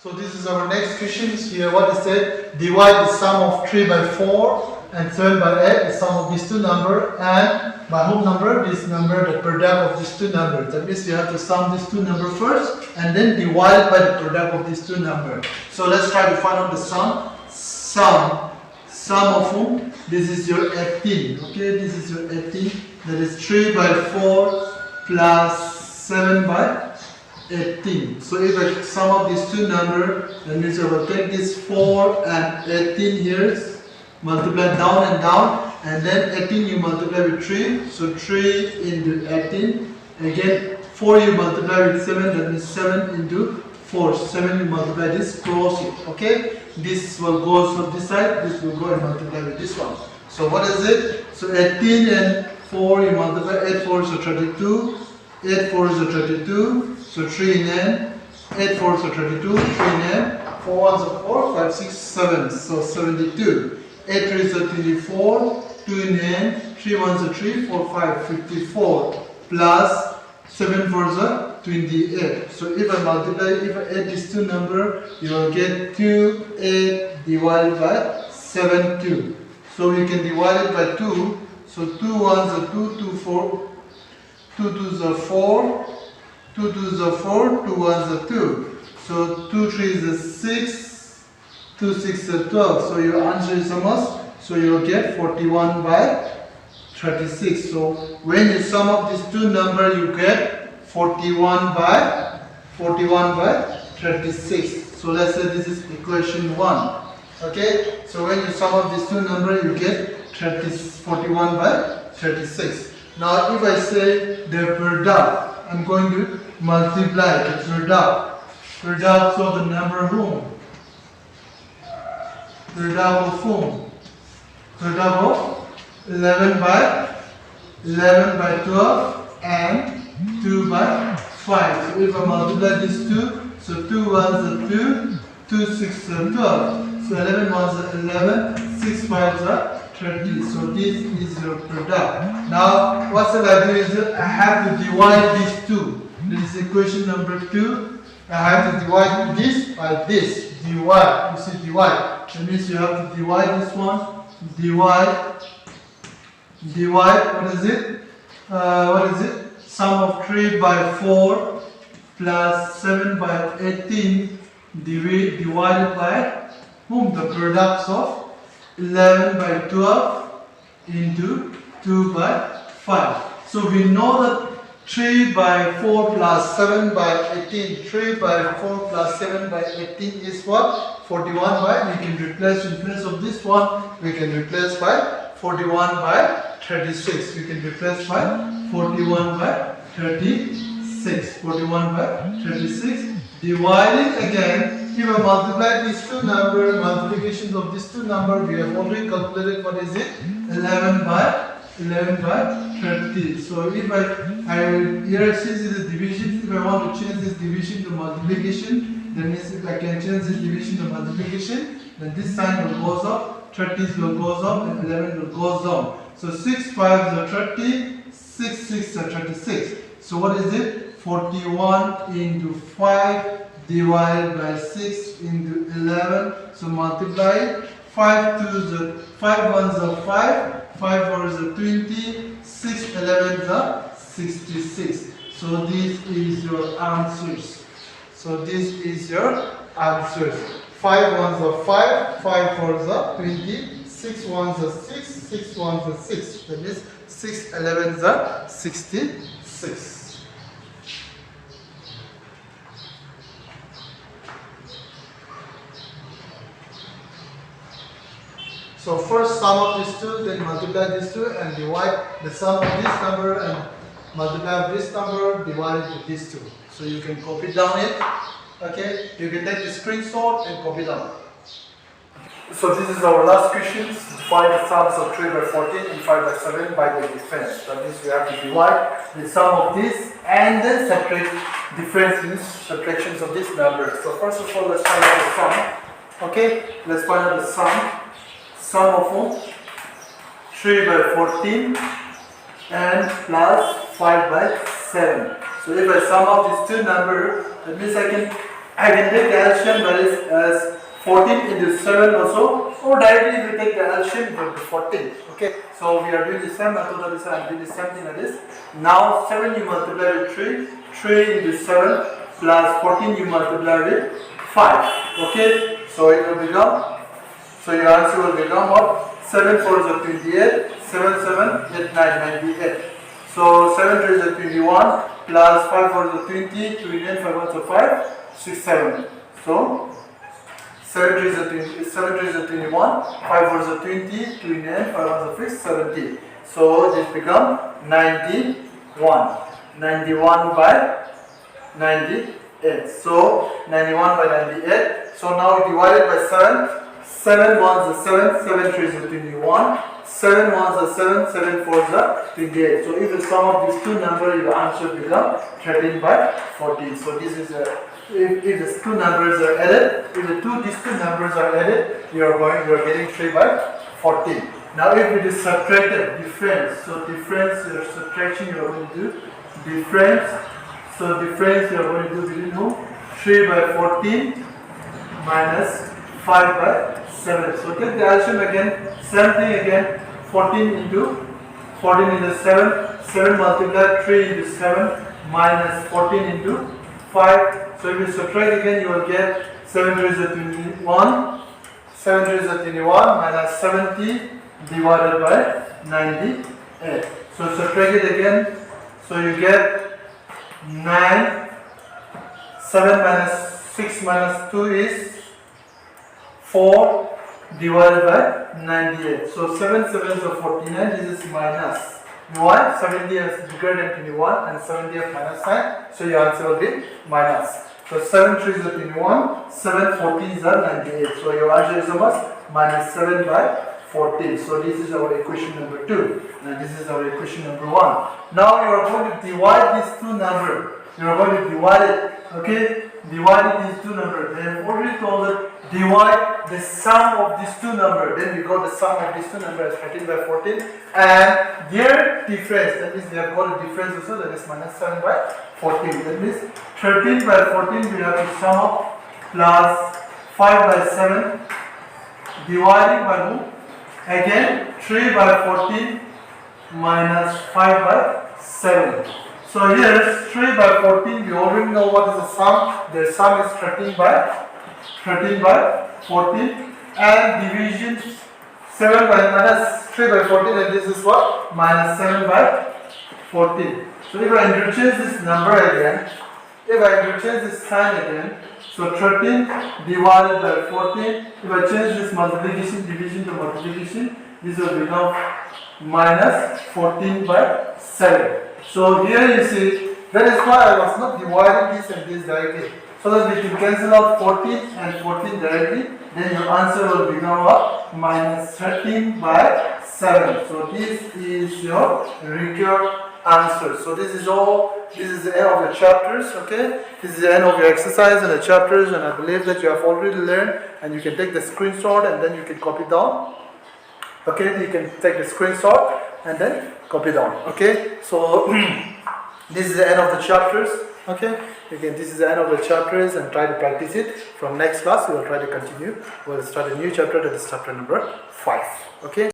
So this is our next question. Here what is said, divide the sum of 3 by 4 and 7 by 8, the sum of these two numbers, and by whole number, this number, the product of these two numbers. That means you have to sum these two numbers first and then divide by the product of these two numbers. So let's try to find out the sum. Sum of whom? This is your 18. Okay, this is your 18. That is 3 by 4 plus 7 by 18. So if I sum up these two numbers, that means I will take this 4 and 18 here, multiply down and down, and then 18 you multiply with 3, so 3 into 18. Again 4 you multiply with 7, that means 7 into 4. 7 you multiply this, cross it. Okay, this will go on this side, this will go and multiply with this one. So what is it? So 18 and 4 you multiply, 8 4 is 32, 8 4 is 32, so 3 in n, 8 4 is 32, 3 in n, 4 1s are 4, 5 6 7, so 72. 8 3 is 24, 2 in n, 3 1s are 3, 4 5 54, plus 7 4s are 28. So if I multiply, if I add these two numbers, you will get 2 8 divided by 7 2. So we can divide it by 2. So 2 1s are 2, 2 4, 2 2s are 4, 2 2s are 4, 2 1s are 2. So 2 3s are 6, 2 6 are 12. So your answer is how much? So you will get 41 by 36. So when you sum up these two numbers, you get 41 by 36. So let's say this is equation 1. Okay, so when you sum up these two numbers, you get 41 by 36. Now if I say the product, I'm going to multiply the product of the number whom? Product of whom? Product of 11 by 12 and 2 by 5. So if I multiply these two, so 2 1s are 2, 2 6 are 12. So 11 1s are 11, 6 5s are 30. So this is your product. Now what shall I do is that I have to divide these two. This is equation number 2. I have to divide this by this. Divide. You see divide. That means you have to divide this one. Divide. What is it? Sum of 3 by 4 plus 7 by 18 divided by whom? The products of 11 by 12 into 2 by 5. So we know that 3 by 4 plus 7 by 18. 3 by 4 plus 7 by 18 is what? 41 by, we can replace in place of this one, we can replace by 41 by 36. We can replace by 41 by 36. 41 by 36. Dividing again, if I multiply these two numbers, multiplications of these two numbers, we have already calculated what is it? 11 by 30. So if here since it is division, if I want to change this division to multiplication, then means if I can change this division to multiplication, then this sign will goes up, 30s will goes up, and 11 will goes down. So 6 5s are 30, 6 6 are 36. So what is it? 41 into 5 divided by 6 into 11. So multiply 5 2s are 5 1s are 5, 5 4s are 20, 6 11s are 66. So this is your answers. So this is your answers. 5 1s are 5, 5 4s are 20, 6 1s are 6, 6 1s are 6. That means 6 11s are 66. So first sum up these two, then multiply these two and divide the sum of this number and multiply this number divided to these two. So you can copy down it. Okay, you can take the screenshot and copy down. So this is our last question. Find the sums of 3 by 14 and 5 by 7 by the difference. That means we have to divide the sum of this and then separate differences, subtractions of this number. So first of all, let's find out the sum. Okay, let's find out the sum. Sum of 3 by 14 and plus 5 by 7. So if I sum up these two numbers, that means I can I can take the LCM, that is as 14 into 7 also, or directly we take the LCM equal to 14. Okay, so we are doing the same method, that is I am doing the same thing like this. Now 7 you multiply with 3, 3 into 7 plus 14 you multiply with 5. Okay, so it will become, so your answer will become what? 7 4 is 28, 7 7 8 9 98. So 7 3 is 21 plus 5 4 is 20, 29 5 1 is 5, 6 7. So 7 3 is 21, 5 4 is 20, 29 5 1 is 6, 70. So this become 91. 91 by 98. So 91 by 98. So now we divide it by 7. 7 1s is 7, 7 3 is 21, 7 1s is 7, 7 4s are 28. So if you sum of these two numbers, your answer becomes 13 by 14. So this is if these two numbers are added, if these two numbers are added, you are getting 3 by 14. Now if it is subtracted, difference. So difference, your subtraction you are going to do difference. So difference you are going to do within who? 3 by 14 minus 5 by 7. So take the LCM again, same thing again, 14 into 7, 7 multiplied 3 into 7 minus 14 into 5. So if you subtract again, you will get 7 3 is 21, 7 3 is 21 minus 70 divided by 98. So subtract it again, so you get 9, 7 minus 6 minus 2 is 4 divided by 98. So 7 7 is 49, this is minus. Why? 70 is bigger than 21 and 70 is minus 9. So your answer will be minus. So 7 3 is 21, 7 14 is 98. So your answer is how much? Minus 7 by 14. So this is our equation number 2 and this is our equation number 1. Now you are going to divide these two numbers. You are going to divide it. Okay? Divide these two numbers. They have already told us divide the sum of these two numbers. Then we got the sum of these two numbers as 13 by 14 and their difference. That means we have got a difference also, that is minus 7 by 14. That means 13 by 14 we have to sum up plus 5 by 7 dividing by who? Again 3 by 14 minus 5 by 7. So here 3 by 14 we already know what is the sum. The sum is 13 by 14 and division 7 by minus 3 by 14 and this is what? Minus 7 by 14. So if I interchange this number again, if I interchange this sign again, so 13 divided by 14, if I change this multiplication, division to multiplication, this will become minus 14 by 7. So here you see, that is why I was not dividing this and this directly. So that we can cancel out 14 and 14 directly, then your answer will become what? Minus 13 by 7. So this is your required answer. So this is all, this is the end of the chapters, okay? This is the end of your exercise and the chapters, and I believe that you have already learned and you can take the screenshot and then you can copy down. Okay, you can take the screenshot and then copy down. Okay, so this is the end of the chapters. Okay, again, this is the end of the chapters and try to practice it. From next class, we will try to continue. We'll start a new chapter, that is chapter number 5. Okay.